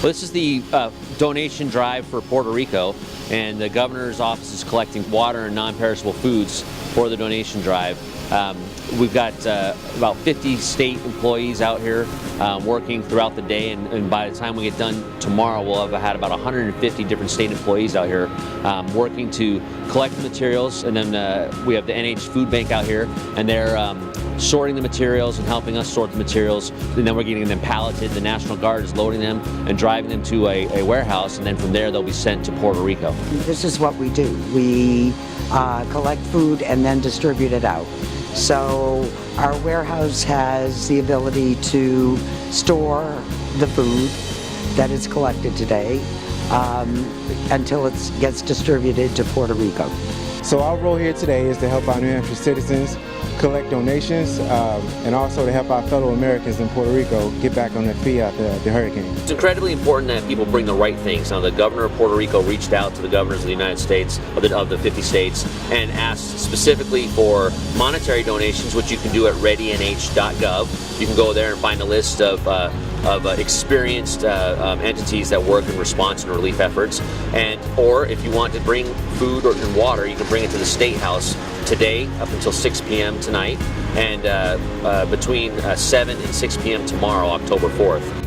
This is the donation drive for Puerto Rico, and the governor's office is collecting water and non-perishable foods for the donation drive. We've got about 50 state employees out here working throughout the day, and by the time we get done tomorrow, we'll have had about 150 different state employees out here working to collect the materials. And then we have the NH Food Bank out here, and they're sorting the materials and helping us sort the materials, and then we're getting them palleted. The National Guard is loading them and driving them to a warehouse, and then from there they'll be sent to Puerto Rico. This is what we do. We collect food and then distribute it out. So our warehouse has the ability to store the food that is collected today until it gets distributed to Puerto Rico. So our role here today is to help our New Hampshire citizens collect donations and also to help our fellow Americans in Puerto Rico get back on their feet after the hurricane. It's incredibly important that people bring the right things. Now, the governor of Puerto Rico reached out to the governors of the United States, of the 50 states, and asked specifically for monetary donations, which you can do at readynh.gov. You can go there and find a list of experienced entities that work in response and relief efforts. Or if you want to bring food and water, you can bring it to the State House today up until 6 p.m. tonight, and between 7 and 6 p.m. tomorrow, October 4th.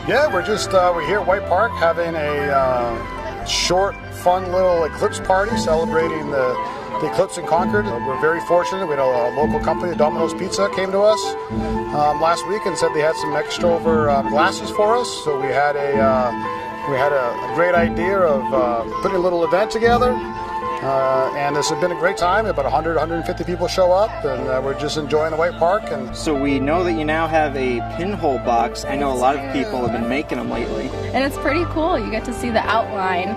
Yeah, we're here at White Park having a short, fun little eclipse party celebrating the eclipse in Concord. We're very fortunate. We had a local company, Domino's Pizza, came to us last week and said they had some extra over glasses for us. So we had a great idea of putting a little event together. And this has been a great time. About 150 people show up, and we're just enjoying the White Park. And so we know that you now have a pinhole box. I know a lot of people have been making them lately. And it's pretty cool. You get to see the outline.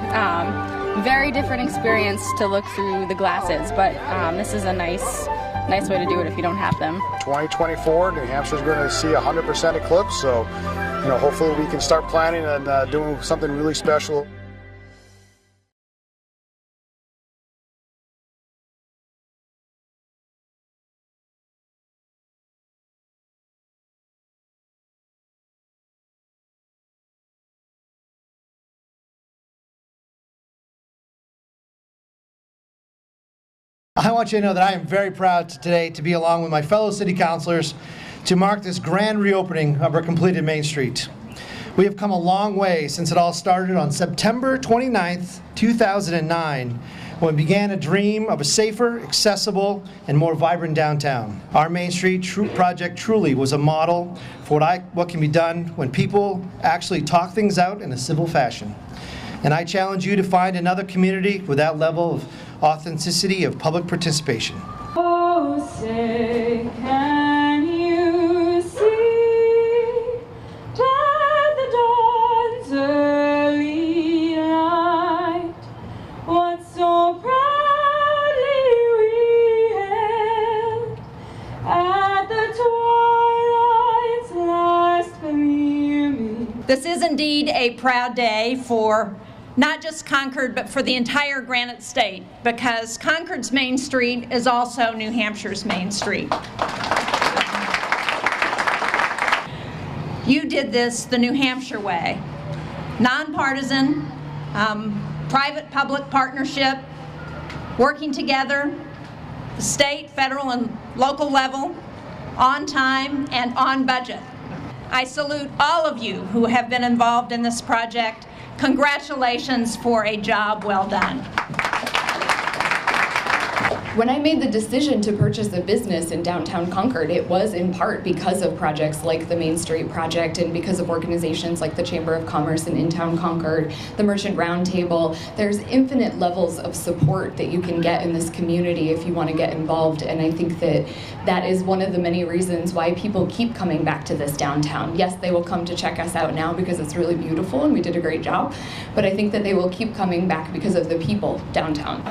Very different experience to look through the glasses, but this is a nice way to do it if you don't have them. 2024, New Hampshire's going to see 100% eclipse, so hopefully we can start planning and doing something really special. I want you to know that I am very proud today to be along with my fellow city councilors to mark this grand reopening of our completed Main Street. We have come a long way since it all started on September 29th, 2009, when we began a dream of a safer, accessible, and more vibrant downtown. Our Main Street project truly was a model for what can be done when people actually talk things out in a civil fashion. And I challenge you to find another community with that level of authenticity of public participation. Oh, say, can you see by the dawn's early light what so proudly we hailed at the twilight's last gleaming? This is indeed a proud day for not just Concord, but for the entire Granite State, because Concord's Main Street is also New Hampshire's Main Street. You did this the New Hampshire way. Nonpartisan, private-public partnership, working together, the state, federal, and local level, on time and on budget. I salute all of you who have been involved in this project. Congratulations for a job well done. When I made the decision to purchase a business in downtown Concord, it was in part because of projects like the Main Street Project and because of organizations like the Chamber of Commerce in Town Concord, the Merchant Roundtable. There's infinite levels of support that you can get in this community if you want to get involved, and I think that that is one of the many reasons why people keep coming back to this downtown. Yes, they will come to check us out now because it's really beautiful and we did a great job, but I think that they will keep coming back because of the people downtown.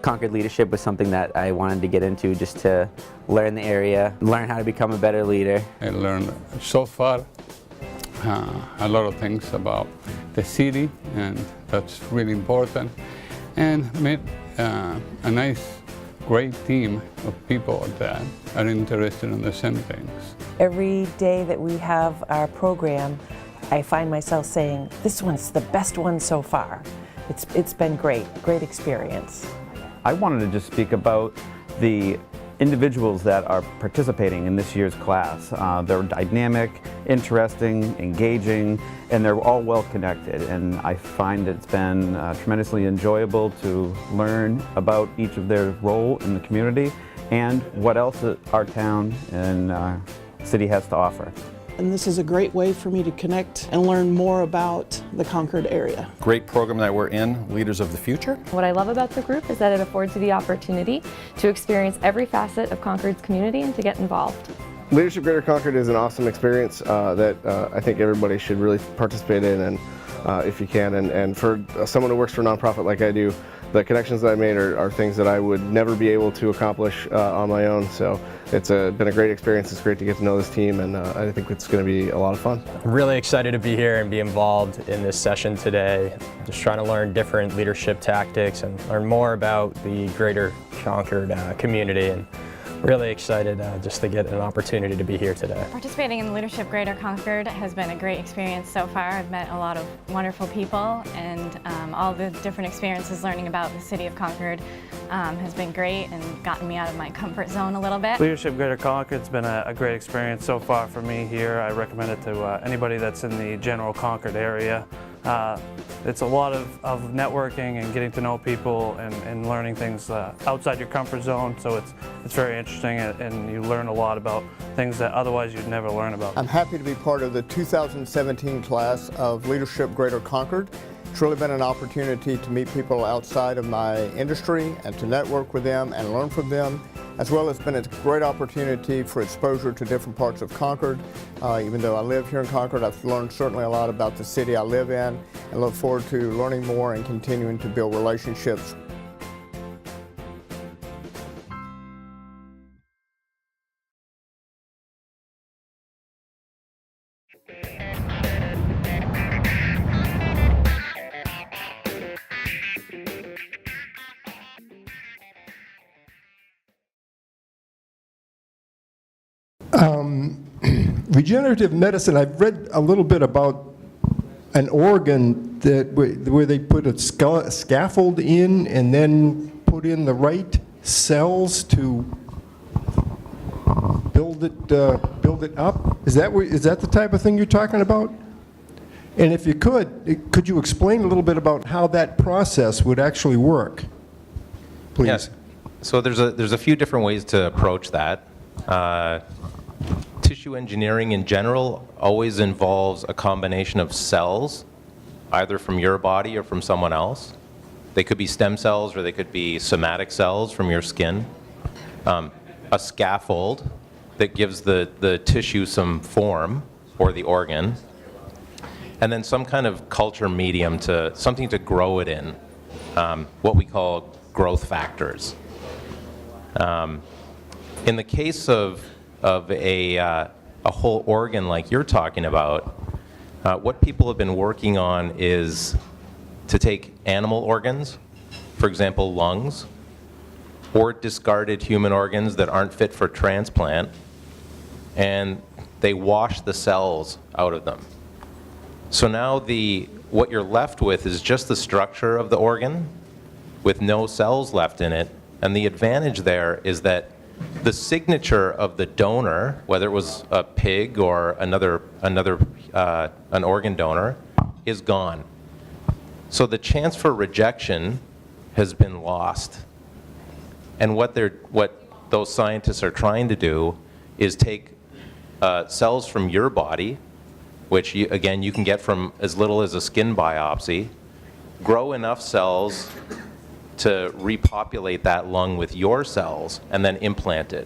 Concord leadership was something that I wanted to get into just to learn the area, learn how to become a better leader. I learned so far a lot of things about the city, and that's really important, and met a nice, great team of people that are interested in the same things. Every day that we have our program, I find myself saying, this one's the best one so far. It's been great experience. I wanted to just speak about the individuals that are participating in this year's class. They're dynamic, interesting, engaging, and they're all well connected. And I find it's been tremendously enjoyable to learn about each of their role in the community and what else our town and city has to offer. And this is a great way for me to connect and learn more about the Concord area. Great program that we're in, Leaders of the Future. What I love about the group is that it affords you the opportunity to experience every facet of Concord's community and to get involved. Leadership Greater Concord is an awesome experience that I think everybody should really participate in, and if you can. And for someone who works for a nonprofit like I do, the connections that I made are things that I would never be able to accomplish on my own. So it's been a great experience. It's great to get to know this team, and I think it's going to be a lot of fun. I'm really excited to be here and be involved in this session today. Just trying to learn different leadership tactics and learn more about the Greater Concord community, and really excited just to get an opportunity to be here today. Participating in Leadership Greater Concord has been a great experience so far. I've met a lot of wonderful people, and all the different experiences learning about the city of Concord has been great and gotten me out of my comfort zone a little bit. Leadership Greater Concord's been a great experience so far for me here. I recommend it to anybody that's in the general Concord area. It's a lot of networking and getting to know people and learning things outside your comfort zone, so it's very interesting, and you learn a lot about things that otherwise you'd never learn about. I'm happy to be part of the 2017 class of Leadership Greater Concord. It's really been an opportunity to meet people outside of my industry and to network with them and learn from them, as well as been a great opportunity for exposure to different parts of Concord. Even though I live here in Concord, I've learned certainly a lot about the city I live in, and look forward to learning more and continuing to build relationships. Regenerative medicine, I've read a little bit about an organ that where they put a scaffold in and then put in the right cells to build it up. Is that the type of thing you're talking about? And if you could you explain a little bit about how that process would actually work, please? Yes. So there's a few different ways to approach that. Tissue engineering in general always involves a combination of cells, either from your body or from someone else. They could be stem cells or they could be somatic cells from your skin. A scaffold that gives the tissue some form, or the organ, and then some kind of culture medium, something to grow it in, what we call growth factors. In the case of a whole organ like you're talking about, what people have been working on is to take animal organs, for example lungs, or discarded human organs that aren't fit for transplant, and they wash the cells out of them. So now what you're left with is just the structure of the organ with no cells left in it, and the advantage there is that the signature of the donor, whether it was a pig or an organ donor, is gone. So the chance for rejection has been lost. And what those scientists are trying to do is take cells from your body, which again you can get from as little as a skin biopsy, grow enough cells to repopulate that lung with your cells and then implant it.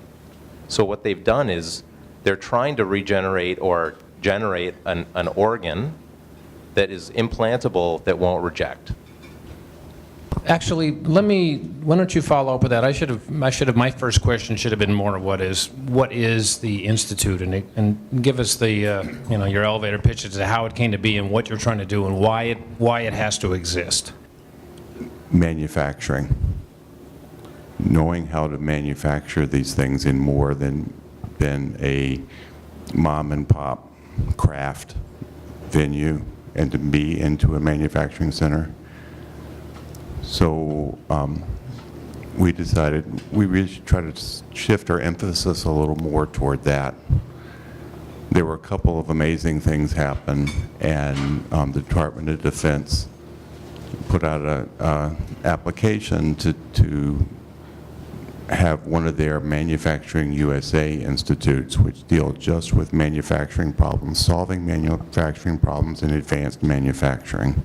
So what they've done is they're trying to regenerate or generate an organ that is implantable that won't reject. Actually, why don't you follow up with that? My first question should have been more what is the Institute, and give us the, your elevator pitch as to how it came to be and what you're trying to do and why it has to exist. Manufacturing. Knowing how to manufacture these things in more than a mom and pop craft venue, and to be into a manufacturing center. So we decided we really should try to shift our emphasis a little more toward that. There were a couple of amazing things happen, and the Department of Defense put out an application to have one of their Manufacturing USA institutes, which deal just with manufacturing problems, solving manufacturing problems in advanced manufacturing.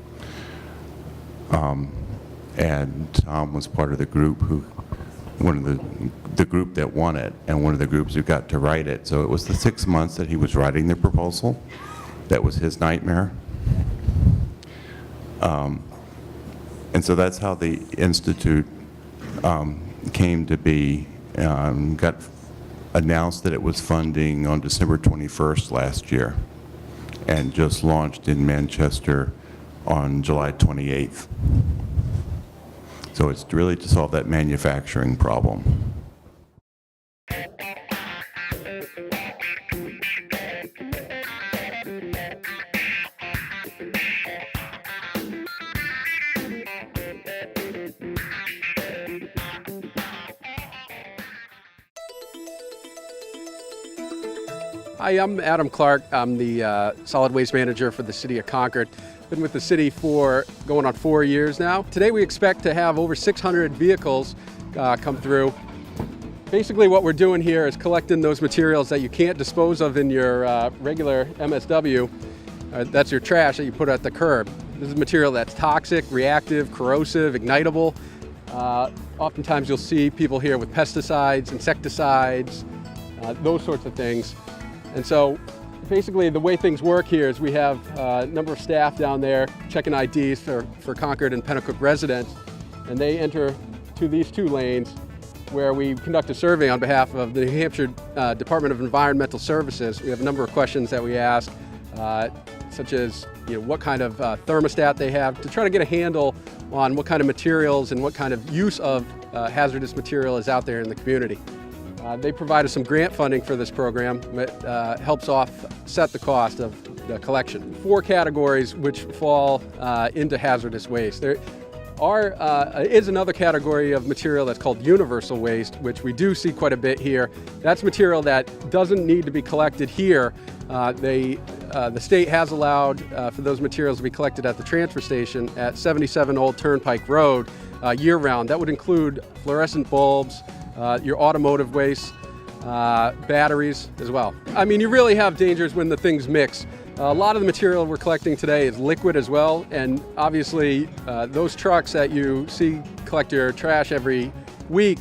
And Tom was part of the group one of the group that won it, and one of the groups who got to write it. So it was the 6 months that he was writing the proposal that was his nightmare. And so that's how the Institute came to be. Got announced that it was funding on December 21st last year, and just launched in Manchester on July 28th. So it's really to solve that manufacturing problem. Hi, I'm Adam Clark. I'm the solid waste manager for the City of Concord. Been with the city for going on 4 years now. Today we expect to have over 600 vehicles come through. Basically what we're doing here is collecting those materials that you can't dispose of in your regular MSW. That's your trash that you put at the curb. This is material that's toxic, reactive, corrosive, ignitable. Oftentimes you'll see people here with pesticides, insecticides, those sorts of things. And so basically the way things work here is we have a number of staff down there checking IDs for Concord and Pennacook residents, and they enter to these 2 lanes where we conduct a survey on behalf of the New Hampshire Department of Environmental Services. We have a number of questions that we ask, such as what kind of thermostat they have, to try to get a handle on what kind of materials and what kind of use of hazardous material is out there in the community. They provide us some grant funding for this program that helps offset the cost of the collection. 4 categories which fall into hazardous waste. There is another category of material that's called universal waste, which we do see quite a bit here. That's material that doesn't need to be collected here. The state has allowed for those materials to be collected at the transfer station at 77 Old Turnpike Road year-round. That would include fluorescent bulbs, your automotive waste, batteries as well. I mean, you really have dangers when the things mix. A lot of the material we're collecting today is liquid as well, and obviously those trucks that you see collect your trash every week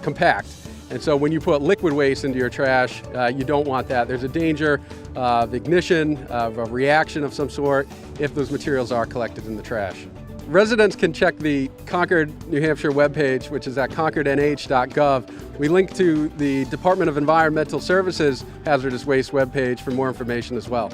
compact. And so when you put liquid waste into your trash, you don't want that. There's a danger of ignition, of a reaction of some sort, if those materials are collected in the trash. Residents can check the Concord, New Hampshire webpage, which is at concordnh.gov. We link to the Department of Environmental Services hazardous waste webpage for more information as well.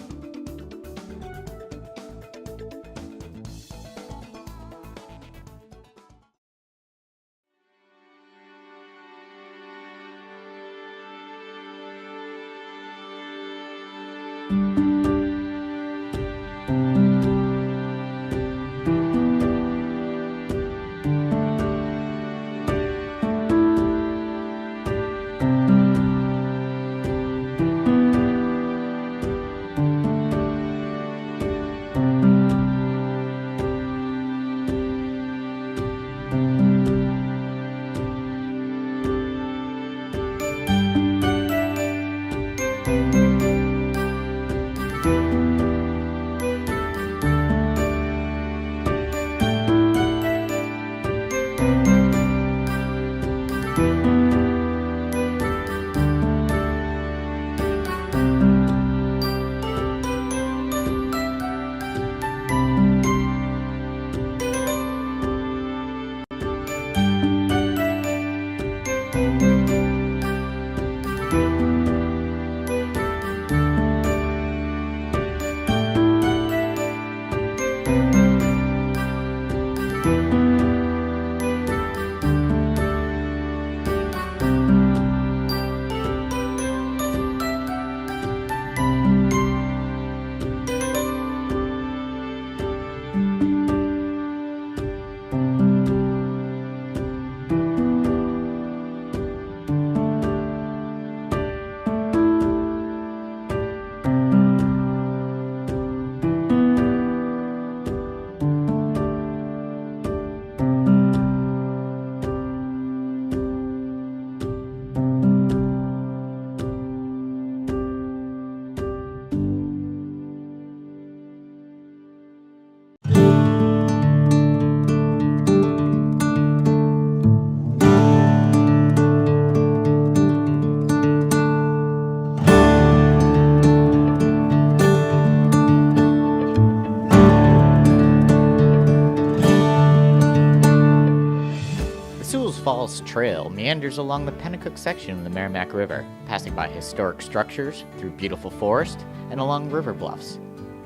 Falls Trail meanders along the Pennacook section of the Merrimack River, passing by historic structures, through beautiful forest, and along river bluffs.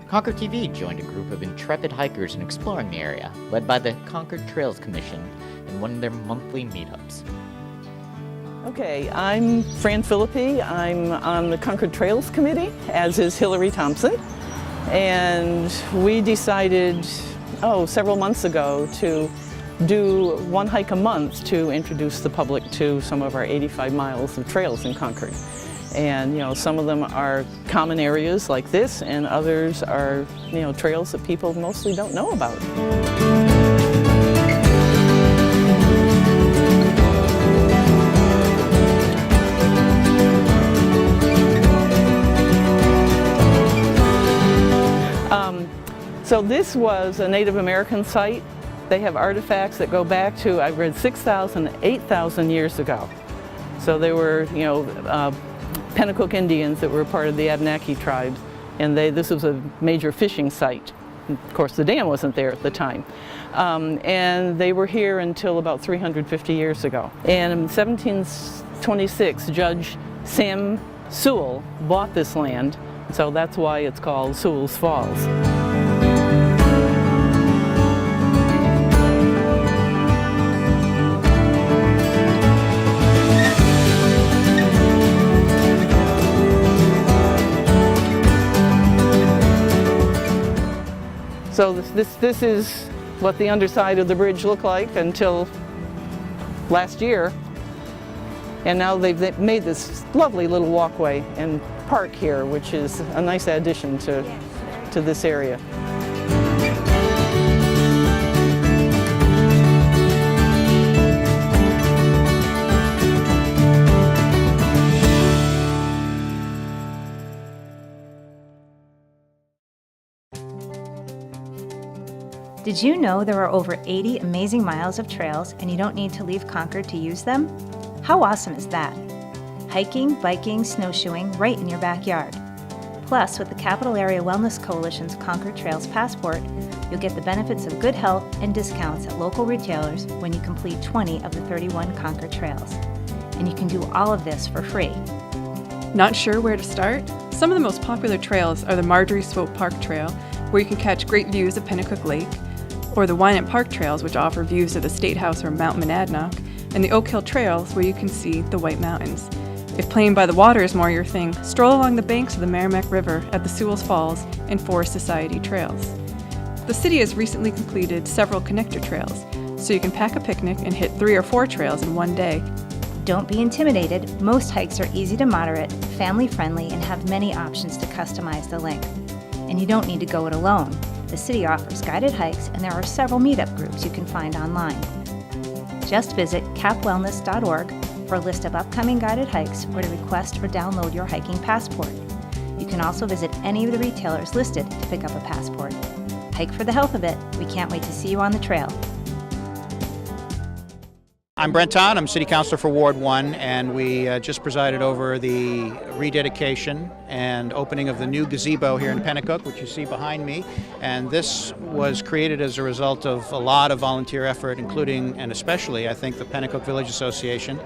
ConcordTV joined a group of intrepid hikers in exploring the area, led by the Concord Trails Commission in one of their monthly meetups. Okay, I'm Fran Philippi. I'm on the Concord Trails Committee, as is Hillary Thompson. And we decided, several months ago to do one hike a month to introduce the public to some of our 85 miles of trails in Concord. And some of them are common areas like this, and others are trails that people mostly don't know about. So this was a Native American site. They have artifacts that go back to, I've read, 6,000, 8,000 years ago. So they were, Pennacook Indians that were part of the Abenaki tribes, and this was a major fishing site. Of course, the dam wasn't there at the time. And they were here until about 350 years ago. And in 1726, Judge Sam Sewell bought this land, so that's why it's called Sewell's Falls. So this is what the underside of the bridge looked like until last year. And now they've made this lovely little walkway and park here, which is a nice addition to this area. Did you know there are over 80 amazing miles of trails and you don't need to leave Concord to use them? How awesome is that? Hiking, biking, snowshoeing right in your backyard. Plus, with the Capital Area Wellness Coalition's Concord Trails Passport, you'll get the benefits of good health and discounts at local retailers when you complete 20 of the 31 Concord trails. And you can do all of this for free. Not sure where to start? Some of the most popular trails are the Marjorie Swope Park Trail, where you can catch great views of Pennacook Lake, or the Wynant Park Trails, which offer views of the State House or Mount Monadnock, and the Oak Hill Trails, where you can see the White Mountains. If playing by the water is more your thing, stroll along the banks of the Merrimack River at the Sewell's Falls and Forest Society trails. The city has recently completed several connector trails, so you can pack a picnic and hit 3 or 4 trails in one day. Don't be intimidated. Most hikes are easy to moderate, family-friendly, and have many options to customize the length. And you don't need to go it alone. The city offers guided hikes, and there are several meetup groups you can find online. Just visit capwellness.org for a list of upcoming guided hikes or to request or download your hiking passport. You can also visit any of the retailers listed to pick up a passport. Hike for the health of it. We can't wait to see you on the trail. I'm Brent Town. I'm City Councilor for Ward 1, and we just presided over the rededication and opening of the new gazebo here in Pennacook, which you see behind me. And this was created as a result of a lot of volunteer effort, including and especially, I think, the Pennacook Village Association,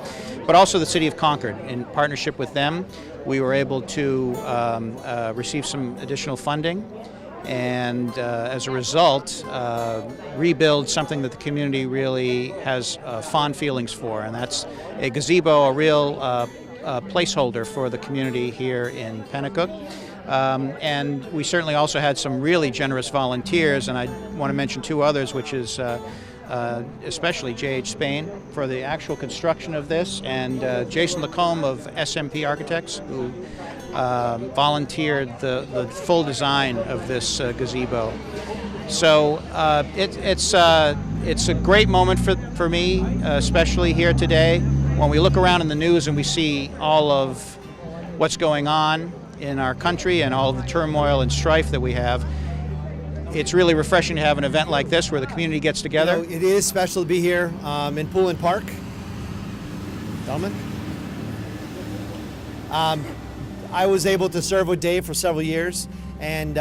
but also the City of Concord. In partnership with them, we were able to receive some additional funding and as a result, rebuild something that the community really has fond feelings for, and that's a gazebo, a real placeholder for the community here in Pennacook. And we certainly also had some really generous volunteers, and I want to mention two others, which is especially J.H. Spain for the actual construction of this, and Jason Lacombe of SMP Architects, who volunteered the full design of this gazebo. So it's a great moment for me, especially here today, when we look around in the news and we see all of what's going on in our country and all of the turmoil and strife that we have. It's really refreshing to have an event like this where the community gets together. It is special to be here in Poulin Park. Gentlemen. I was able to serve with Dave for several years, and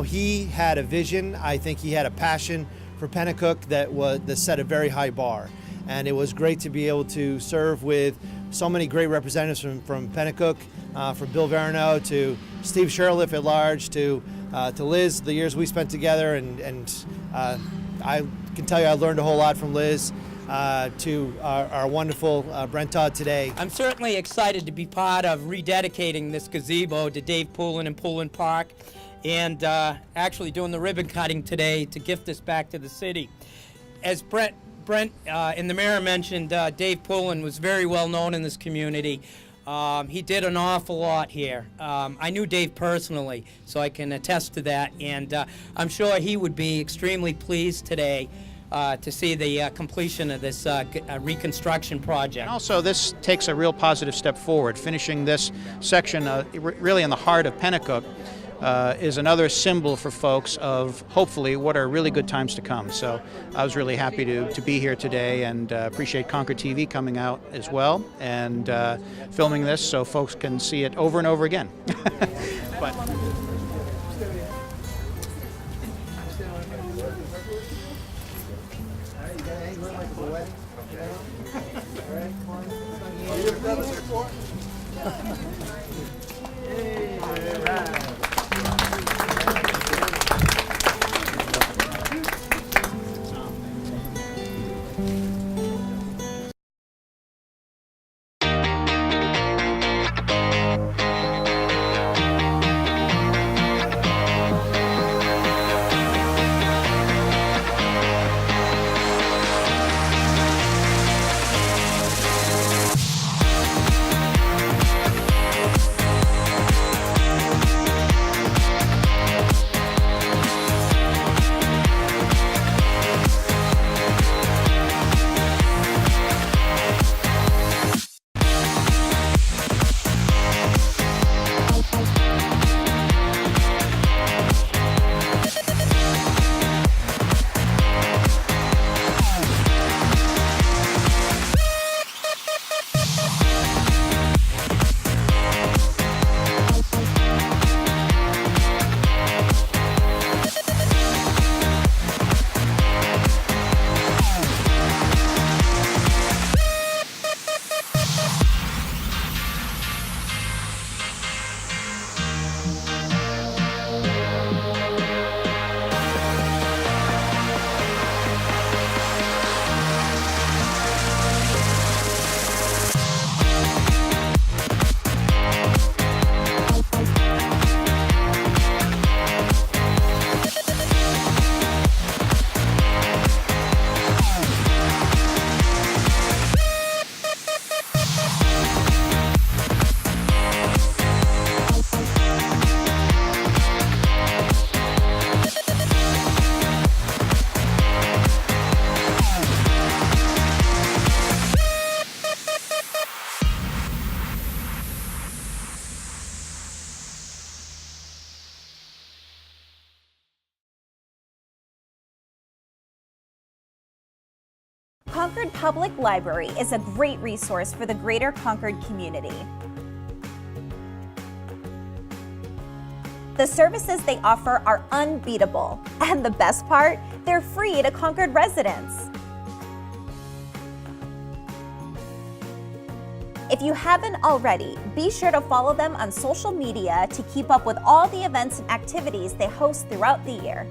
he had a vision. I think he had a passion for Pennacook that set a very high bar, and it was great to be able to serve with so many great representatives from Pennacook, from Bill Verano to Steve Sherliff at large to Liz, the years we spent together, and I can tell you I learned a whole lot from Liz, to our wonderful Brent Todd today. I'm certainly excited to be part of rededicating this gazebo to Dave Poulin and Poulin Park, and actually doing the ribbon cutting today to gift this back to the city. As Brent and the mayor mentioned, Dave Poulin was very well known in this community. He did an awful lot here. I knew Dave personally, so I can attest to that, and I'm sure he would be extremely pleased today to see the completion of this reconstruction project. And also, this takes a real positive step forward. Finishing this section really in the heart of Pennacook is another symbol for folks of hopefully what are really good times to come. So I was really happy to be here today, and appreciate Concord TV coming out as well and filming this so folks can see it over and over again. But. Concord Public Library is a great resource for the greater Concord community. The services they offer are unbeatable, and the best part, they're free to Concord residents. If you haven't already, be sure to follow them on social media to keep up with all the events and activities they host throughout the year.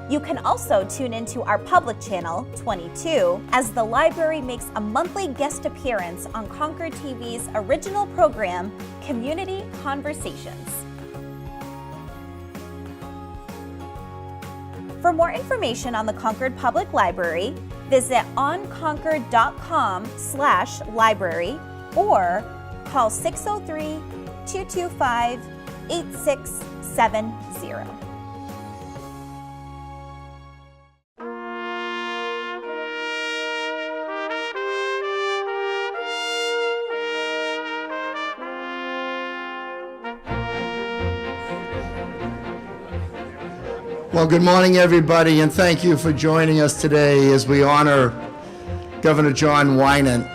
You can also tune into our public channel, 22, as the library makes a monthly guest appearance on Concord TV's original program, Community Conversations. For more information on the Concord Public Library, visit onconcord.com/library or call 603-225-8670. Well, good morning, everybody, and thank you for joining us today as we honor Governor John Winant.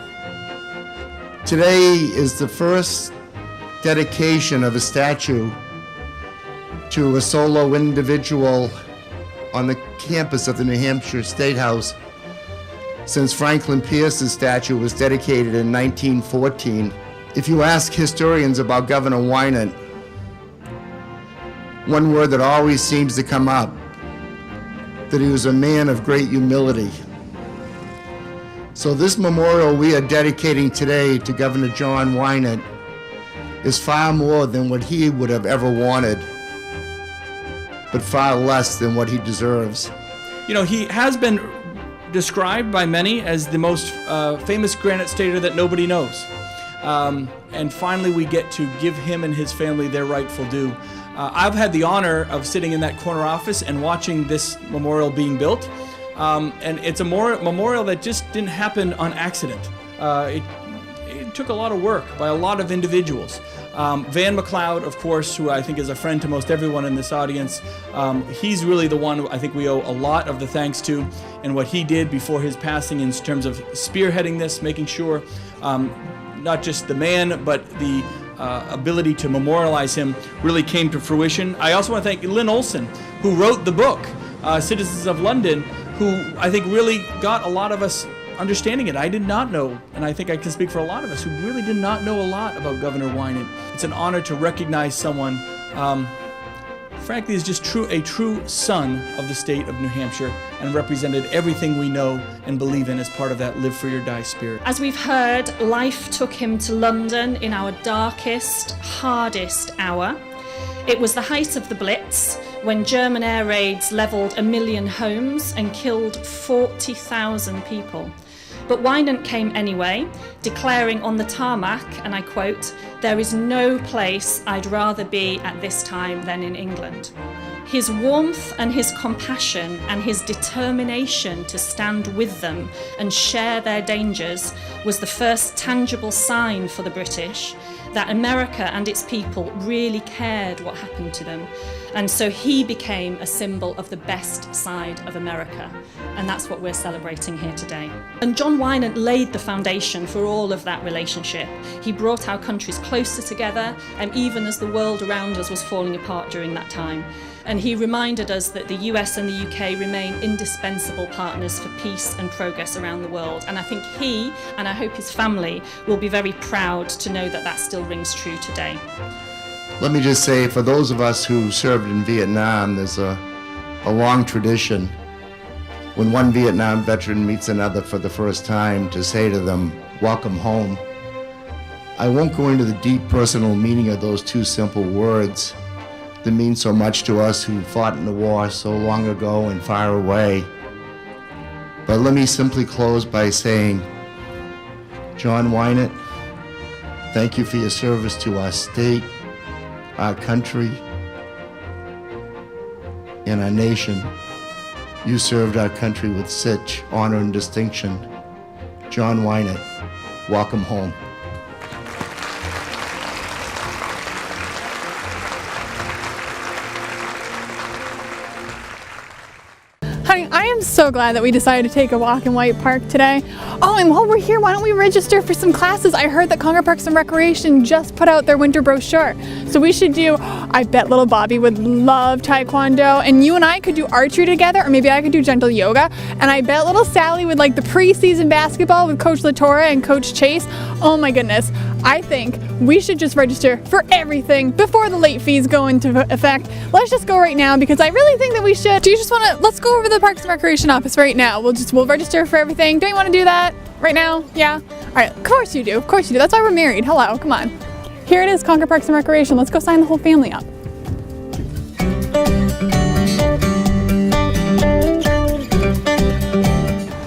Today is the first dedication of a statue to a solo individual on the campus of the New Hampshire State House since Franklin Pierce's statue was dedicated in 1914. If you ask historians about Governor Winant, one word that always seems to come up, that he was a man of great humility. So this memorial we are dedicating today to Governor John Winant is far more than what he would have ever wanted, but far less than what he deserves. You know, he has been described by many as the most famous granite stater that nobody knows. And finally we get to give him and his family their rightful due. I've had the honor of sitting in that corner office and watching this memorial being built. And it's a memorial that just didn't happen on accident. It took a lot of work by a lot of individuals. Van McLeod, of course, who I think is a friend to most everyone in this audience, he's really the one I think we owe a lot of the thanks to, and what he did before his passing in terms of spearheading this, making sure not just the man, but the ability to memorialize him really came to fruition. I also want to thank Lynn Olson, who wrote the book, Citizens of London, who I think really got a lot of us understanding it. I did not know, and I think I can speak for a lot of us, who really did not know a lot about Governor Winant. It's an honor to recognize someone, frankly, is just a true son of the state of New Hampshire and represented everything we know and believe in as part of that live free or die spirit. As we've heard, life took him to London in our darkest, hardest hour. It was the height of the Blitz, when German air raids levelled 1 million homes and killed 40,000 people. But Winant came anyway, declaring on the tarmac, and I quote, "There is no place I'd rather be at this time than in England." His warmth and his compassion and his determination to stand with them and share their dangers was the first tangible sign for the British that America and its people really cared what happened to them. And so he became a symbol of the best side of America. And that's what we're celebrating here today. And John Winant laid the foundation for all of that relationship. He brought our countries closer together, and even as the world around us was falling apart during that time. And he reminded us that the US and the UK remain indispensable partners for peace and progress around the world. And I think he, and I hope his family, will be very proud to know that that still rings true today. Let me just say, for those of us who served in Vietnam, there's a long tradition when one Vietnam veteran meets another for the first time to say to them, "Welcome home." I won't go into the deep personal meaning of those two simple words that mean so much to us who fought in the war so long ago and far away. But let me simply close by saying, John Winant, thank you for your service to our state, our country, and our nation. You served our country with such honor and distinction. John Winant, welcome home. Honey, I am so glad that we decided to take a walk in White Park today. Oh, and while we're here, why don't we register for some classes? I heard that Concord Parks and Recreation just put out their winter brochure. So we should do I bet little Bobby would love Taekwondo, and you and I could do archery together, or maybe I could do gentle yoga, and I bet little Sally would like the preseason basketball with Coach Latora and Coach Chase. Oh my goodness, I think we should just register for everything before the late fees go into effect. Let's just go right now, because I really think that we should. Do you just want to, let's go over to the Parks and Recreation office right now. We'll register for everything. Don't you want to do that right now? Yeah? All right, of course you do, of course you do. That's why we're married. Hello, come on. Here it is, Concord Parks and Recreation. Let's go sign the whole family up.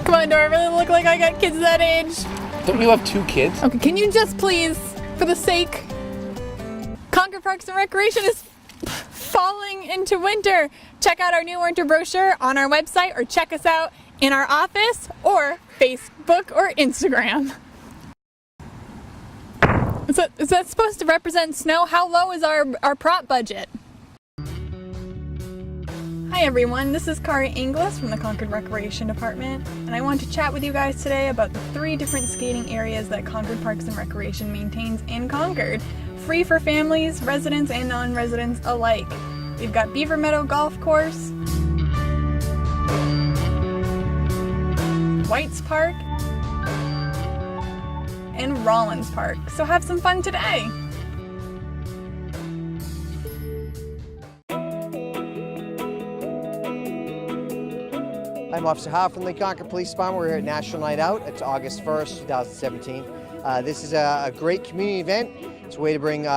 Come on, do I really look like I got kids that age? Don't you have 2 kids? Okay, can you just please, for the sake, Concord Parks and Recreation is falling into winter. Check out our new winter brochure on our website, or check us out in our office or Facebook or Instagram. Is that supposed to represent snow? How low is our prop budget? Hi everyone, this is Kari Inglis from the Concord Recreation Department, and I want to chat with you guys today about the 3 different skating areas that Concord Parks and Recreation maintains in Concord, free for families, residents, and non-residents alike. We've got Beaver Meadow Golf Course, White's Park, and Rollins Park. So have some fun today. I'm Officer Howe from the Concord Police Department. We're here at National Night Out. It's August 1st, 2017. This is a great community event. It's a way to bring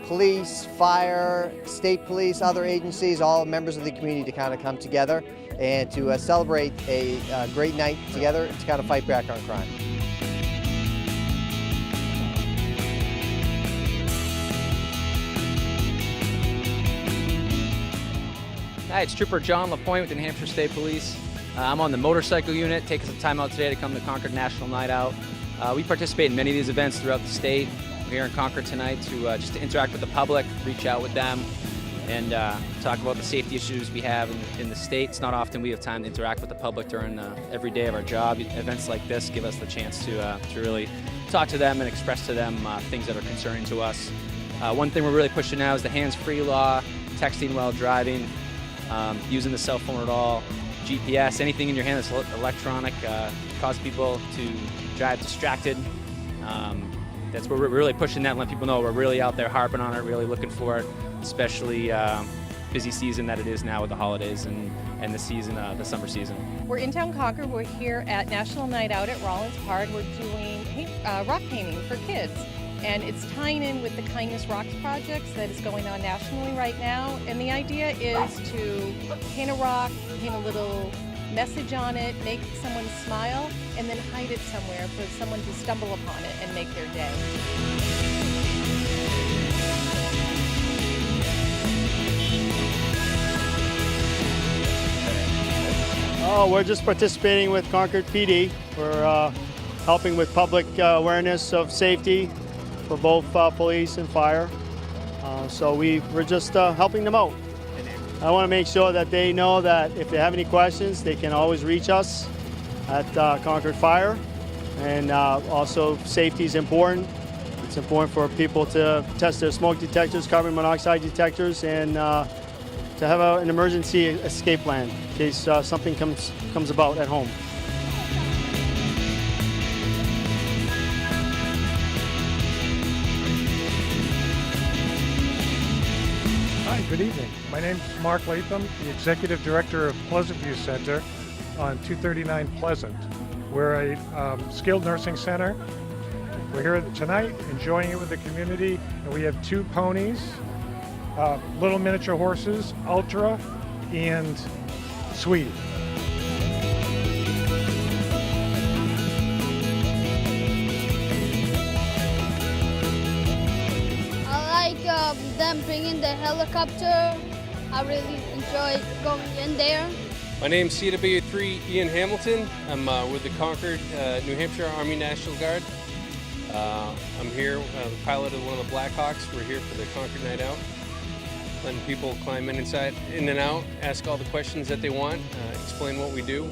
police, fire, state police, other agencies, all members of the community to kind of come together and to celebrate a great night together to kind of fight back on crime. Hi, it's Trooper John LaPointe with the New Hampshire State Police. I'm on the motorcycle unit, taking some time out today to come to Concord National Night Out. We participate in many of these events throughout the state. We're here in Concord tonight to just to interact with the public, reach out with them, and talk about the safety issues we have in the state. It's not often we have time to interact with the public during every day of our job. Events like this give us the chance to really talk to them and express to them things that are concerning to us. One thing we're really pushing now is the hands-free law, texting while driving, using the cell phone at all, GPS, anything in your hand that's electronic, cause people to drive distracted. That's where we're really pushing that and let people know we're really out there harping on it, really looking for it, especially busy season that it is now with the holidays and the season, the summer season. We're in town Concord. We're here at National Night Out at Rollins Park. We're doing rock painting for kids. And it's tying in with the Kindness Rocks projects that is going on nationally right now. And the idea is to paint a rock, paint a little message on it, make someone smile, and then hide it somewhere for someone to stumble upon it and make their day. Oh, we're just participating with Concord PD. We're helping with public awareness of safety for both police and fire. So we're just helping them out. I want to make sure that they know that if they have any questions, they can always reach us at Concord Fire. And also, safety is important. It's important for people to test their smoke detectors, carbon monoxide detectors, and to have an emergency escape plan in case something comes about at home. Hi, good evening. My name is Mark Latham, the Executive Director of Pleasant View Center on 239 Pleasant. We're a skilled nursing center. We're here tonight enjoying it with the community, and we have 2 ponies, little miniature horses, Ultra and Sweetie. I like them bringing the helicopter. I really enjoy going in there. My name's CW3 Ian Hamilton. I'm with the Concord, New Hampshire Army National Guard. I'm here, the pilot of one of the Blackhawks. We're here for the Concord Night Out. Letting people climb in and out, ask all the questions that they want, explain what we do.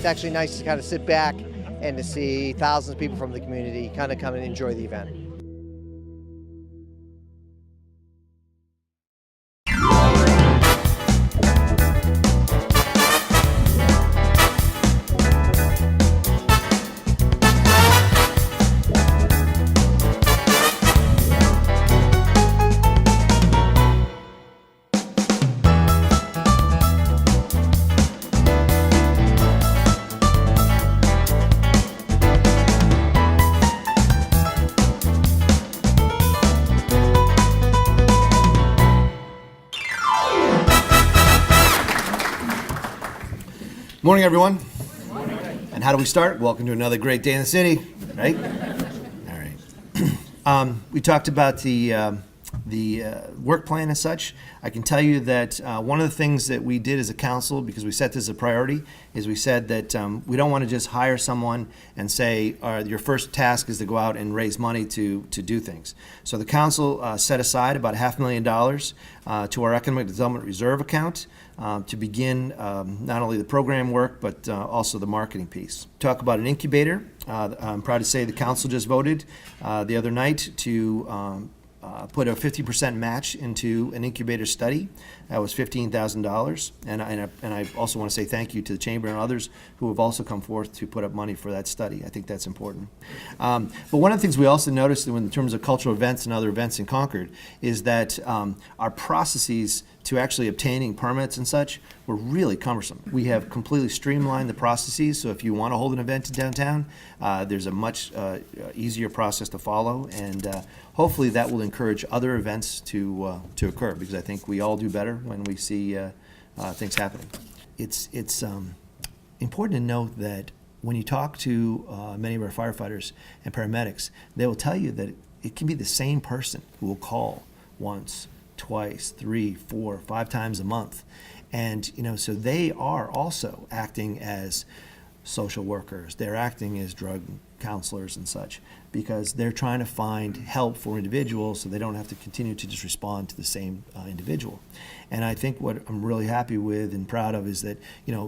actually nice to kind of sit back and to see thousands of people from the community kind of come and enjoy the event. Morning, everyone. And how do we start? Welcome to another great day in the city, right? All right. We talked about the work plan as such. I can tell you that one of the things that we did as a council, because we set this as a priority, is we said that we don't want to just hire someone and say your first task is to go out and raise money to do things. So the council set aside about $500,000 to our Economic Development Reserve account to begin not only the program work, but also the marketing piece. Talk about an incubator. I'm proud to say the council just voted the other night to put a 50% match into an incubator study. That was $15,000. And I also want to say thank you to the Chamber and others who have also come forth to put up money for that study. I think that's important. But one of the things we also noticed in terms of cultural events and other events in Concord is that our processes to actually obtaining permits and such were really cumbersome. We have completely streamlined the processes, so if you want to hold an event in downtown, there's a much easier process to follow, and hopefully that will encourage other events to occur, because I think we all do better when we see things happening. It's important to note that when you talk to many of our firefighters and paramedics, they will tell you that it can be the same person who will call once, twice, 3, 4, 5 times a month. And, so they are also acting as social workers. They're acting as drug counselors and such, because they're trying to find help for individuals so they don't have to continue to just respond to the same individual. And I think what I'm really happy with and proud of is that,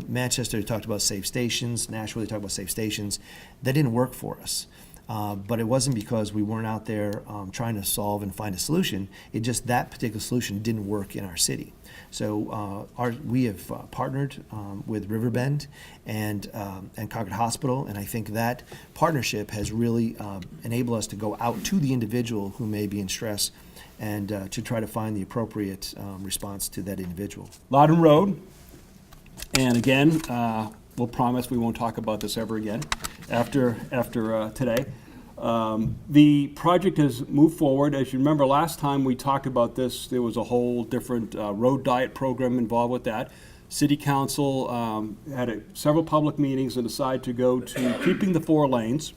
Manchester talked about safe stations, Nashville talked about safe stations. That didn't work for us. But it wasn't because we weren't out there trying to solve and find a solution. It just that particular solution didn't work in our city. So we have partnered with Riverbend and Concord Hospital, and I think that partnership has really enabled us to go out to the individual who may be in stress and to try to find the appropriate response to that individual. Loudon Road, and again, we'll promise we won't talk about this ever again after today. The project has moved forward. As you remember, last time we talked about this, there was a whole different road diet program involved with that. City Council had several public meetings and decided to go to keeping the 4 lanes.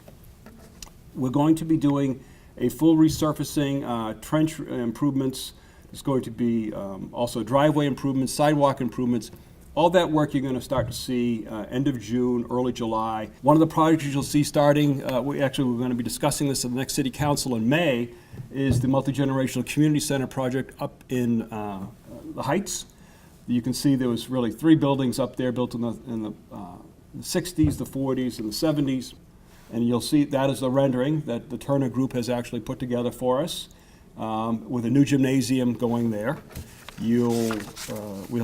We're going to be doing a full resurfacing, trench improvements. There's going to be also driveway improvements, sidewalk improvements. All that work you're going to start to see end of June, early July. One of the projects you'll see starting, we're going to be discussing this at the next City Council in May, is the Multi-Generational Community Center project up in the Heights. You can see there was really 3 buildings up there built in the 60s, the 40s, and the 70s. And you'll see that is the rendering that the Turner Group has actually put together for us with a new gymnasium going there. We're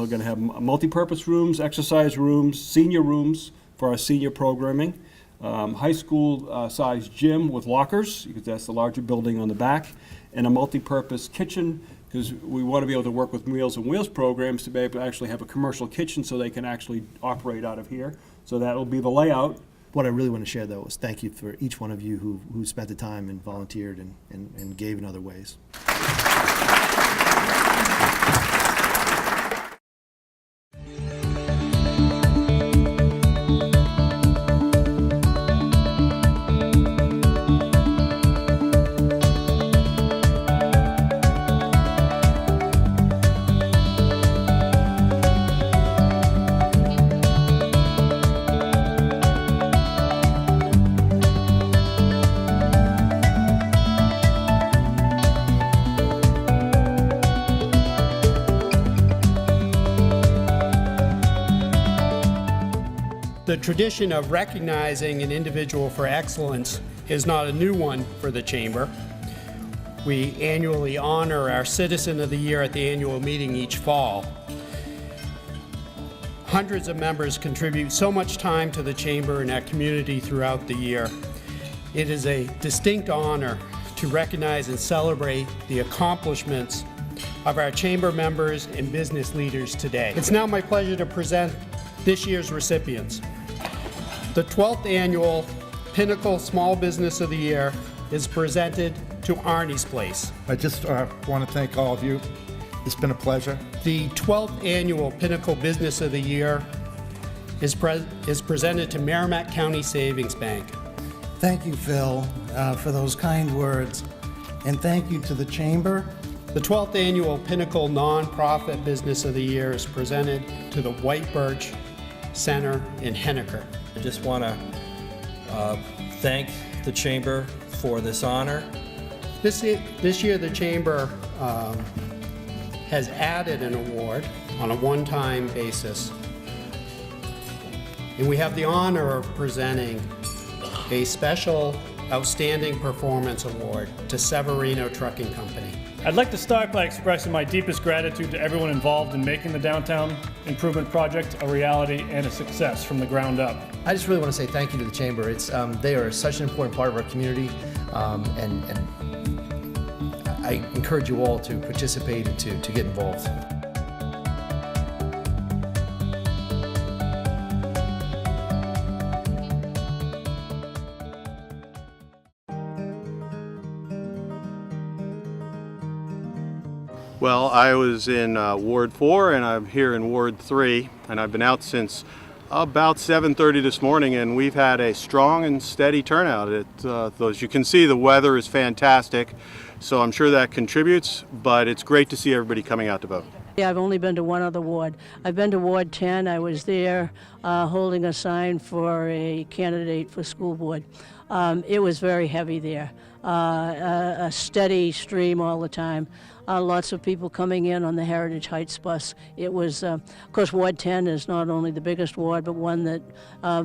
going to have multi-purpose rooms, exercise rooms, senior rooms for our senior programming, high school size gym with lockers, because that's the larger building on the back, and a multi-purpose kitchen, because we want to be able to work with Meals on Wheels programs to be able to actually have a commercial kitchen so they can actually operate out of here. So that will be the layout. What I really want to share, though, is thank you for each one of you who spent the time and volunteered and gave in other ways. The tradition of recognizing an individual for excellence is not a new one for the Chamber. We annually honor our Citizen of the Year at the annual meeting each fall. Hundreds of members contribute so much time to the Chamber and our community throughout the year. It is a distinct honor to recognize and celebrate the accomplishments of our Chamber members and business leaders today. It's now my pleasure to present this year's recipients. The 12th annual Pinnacle Small Business of the Year is presented to Arnie's Place. I just want to thank all of you. It's been a pleasure. The 12th annual Pinnacle Business of the Year is presented to Merrimack County Savings Bank. Thank you, Phil, for those kind words. And thank you to the Chamber. The 12th annual Pinnacle Nonprofit Business of the Year is presented to the White Birch Center in Henniker. I just want to thank the Chamber for this honor. This year the Chamber has added an award on a one-time basis. And we have the honor of presenting a special Outstanding Performance Award to Severino Trucking Company. I'd like to start by expressing my deepest gratitude to everyone involved in making the downtown improvement project a reality and a success from the ground up. I just really want to say thank you to the Chamber. They are such an important part of our community, and I encourage you all to participate and to get involved. Well, I was in Ward 4 and I'm here in Ward 3, and I've been out since about 7:30 this morning, and we've had a strong and steady turnout. As you can see, the weather is fantastic, so I'm sure that contributes, but it's great to see everybody coming out to vote. Yeah, I've only been to one other ward. I've been to Ward 10. I was there holding a sign for a candidate for school board. It was very heavy there, a steady stream all the time. Lots of people coming in on the Heritage Heights bus. It was, of course, Ward 10 is not only the biggest ward, but one that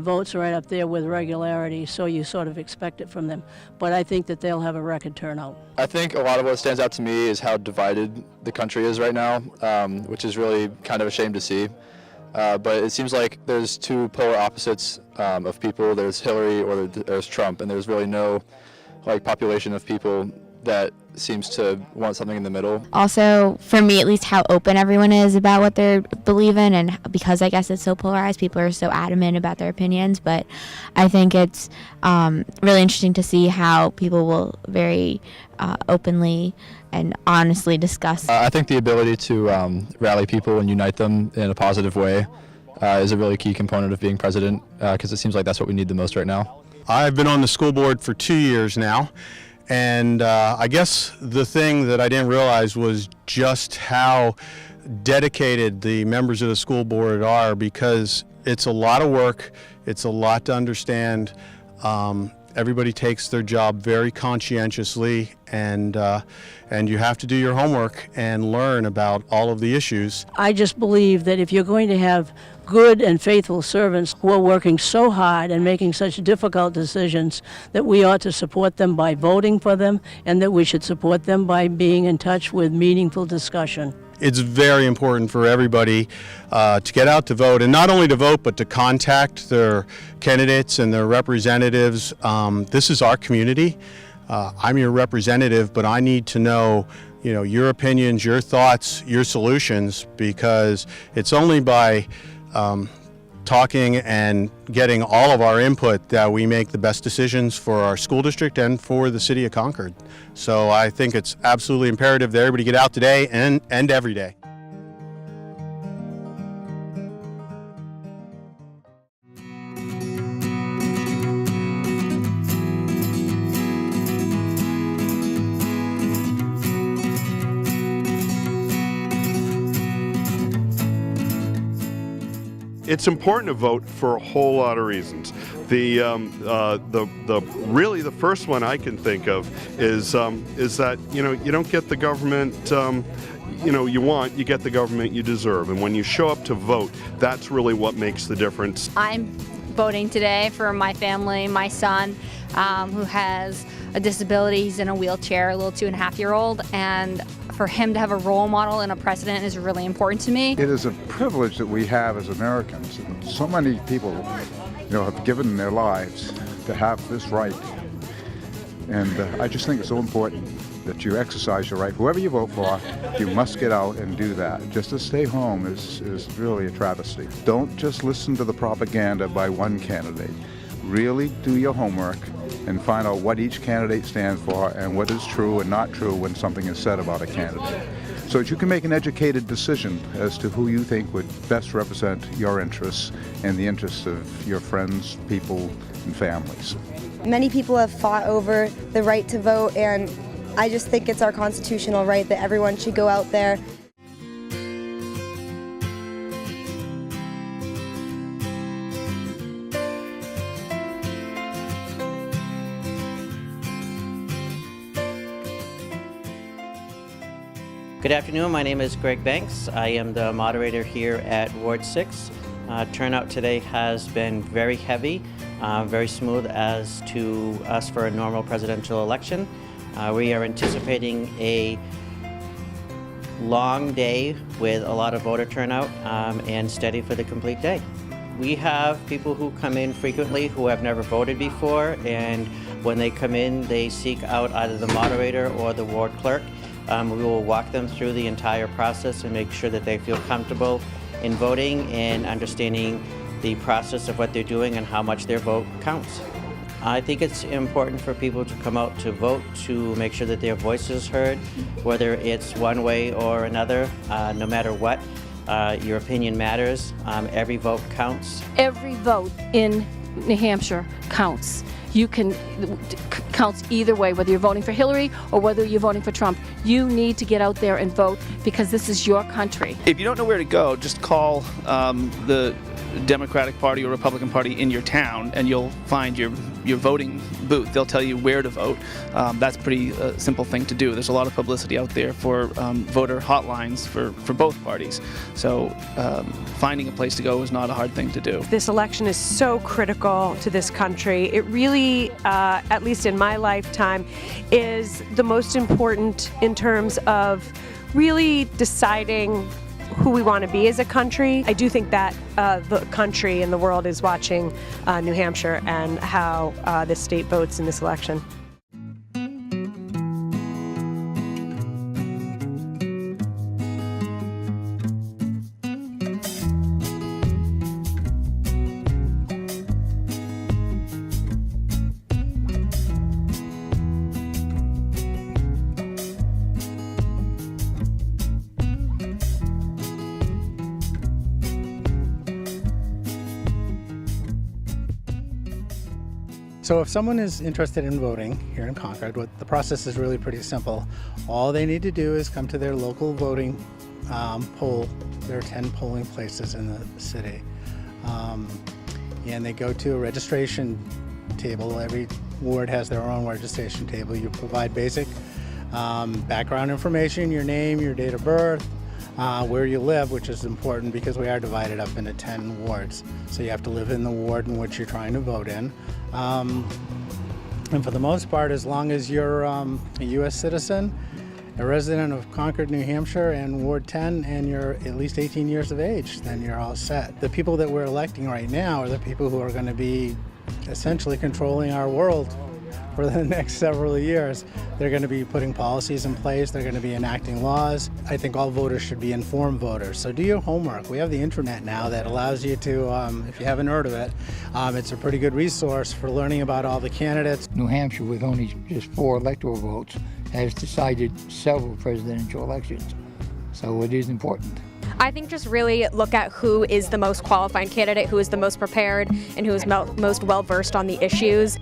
votes right up there with regularity, so you sort of expect it from them. But I think that they'll have a record turnout. I think a lot of what stands out to me is how divided the country is right now, which is really kind of a shame to see. But it seems like there's two polar opposites of people. There's Hillary or there's Trump, and there's really no population of people that seems to want something in the middle. Also, for me at least, how open everyone is about what they believe in, and because I guess it's so polarized, people are so adamant about their opinions. But I think it's really interesting to see how people will very openly and honestly discuss. I think the ability to rally people and unite them in a positive way is a really key component of being president, because it seems like that's what we need the most right now. I've been on the school board for 2 years now, and I guess the thing that I didn't realize was just how dedicated the members of the school board are, because it's a lot of work, it's a lot to understand. Everybody takes their job very conscientiously, and you have to do your homework and learn about all of the issues. I just believe that if you're going to have good and faithful servants who are working so hard and making such difficult decisions, that we ought to support them by voting for them, and that we should support them by being in touch with meaningful discussion. It's very important for everybody to get out to vote, and not only to vote, but to contact their candidates and their representatives. This is our community. I'm your representative, but I need to know, your opinions, your thoughts, your solutions, because it's only by talking and getting all of our input that we make the best decisions for our school district and for the city of Concord. So I think it's absolutely imperative that everybody get out today and every day. It's important to vote for a whole lot of reasons. Really the first one I can think of is that you don't get the government you want, you get the government you deserve, and when you show up to vote, that's really what makes the difference. I'm voting today for my family, my son, who has a disability. He's in a wheelchair, a little 2.5-year-old, and for him to have a role model and a precedent is really important to me. It is a privilege that we have as Americans. So many people, have given their lives to have this right. And I just think it's so important that you exercise your right. Whoever you vote for, you must get out and do that. Just to stay home is really a travesty. Don't just listen to the propaganda by one candidate. Really do your homework and find out what each candidate stands for and what is true and not true when something is said about a candidate, so that you can make an educated decision as to who you think would best represent your interests and the interests of your friends, people, and families. Many people have fought over the right to vote, and I just think it's our constitutional right that everyone should go out there. Good afternoon, my name is Greg Banks. I am the moderator here at Ward 6. Turnout today has been very heavy, very smooth as to us for a normal presidential election. We are anticipating a long day with a lot of voter turnout and steady for the complete day. We have people who come in frequently who have never voted before, and when they come in, they seek out either the moderator or the ward clerk. We will walk them through the entire process and make sure that they feel comfortable in voting and understanding the process of what they're doing and how much their vote counts. I think it's important for people to come out to vote to make sure that their voice is heard, whether it's one way or another, no matter what. Your opinion matters. Every vote counts. Every vote in New Hampshire counts. Counts either way, whether you're voting for Hillary or whether you're voting for Trump. You need to get out there and vote because this is your country. If you don't know where to go, just call the Democratic Party or Republican Party in your town and you'll find your voting booth. They'll tell you where to vote. That's a pretty simple thing to do. There's a lot of publicity out there for voter hotlines for both parties. So finding a place to go is not a hard thing to do. This election is so critical to this country. It really, at least in my lifetime, is the most important in terms of really deciding who we want to be as a country. I do think that the country and the world is watching New Hampshire and how this state votes in this election. So if someone is interested in voting here in Concord, the process is really pretty simple. All they need to do is come to their local voting poll. There are 10 polling places in the city. And they go to a registration table. Every ward has their own registration table. You provide basic background information, your name, your date of birth, where you live, which is important because we are divided up into 10 wards. So you have to live in the ward in which you're trying to vote in. And for the most part, as long as you're a U.S. citizen, a resident of Concord, New Hampshire, and Ward 10, and you're at least 18 years of age, then you're all set. The people that we're electing right now are the people who are going to be essentially controlling our world for the next several years. They're going to be putting policies in place. They're going to be enacting laws. I think all voters should be informed voters. So do your homework. We have the internet now that allows you to, if you haven't heard of it, it's a pretty good resource for learning about all the candidates. New Hampshire, with only just 4 electoral votes, has decided several presidential elections. So it is important. I think just really look at who is the most qualified candidate, who is the most prepared, and who is most well-versed on the issues.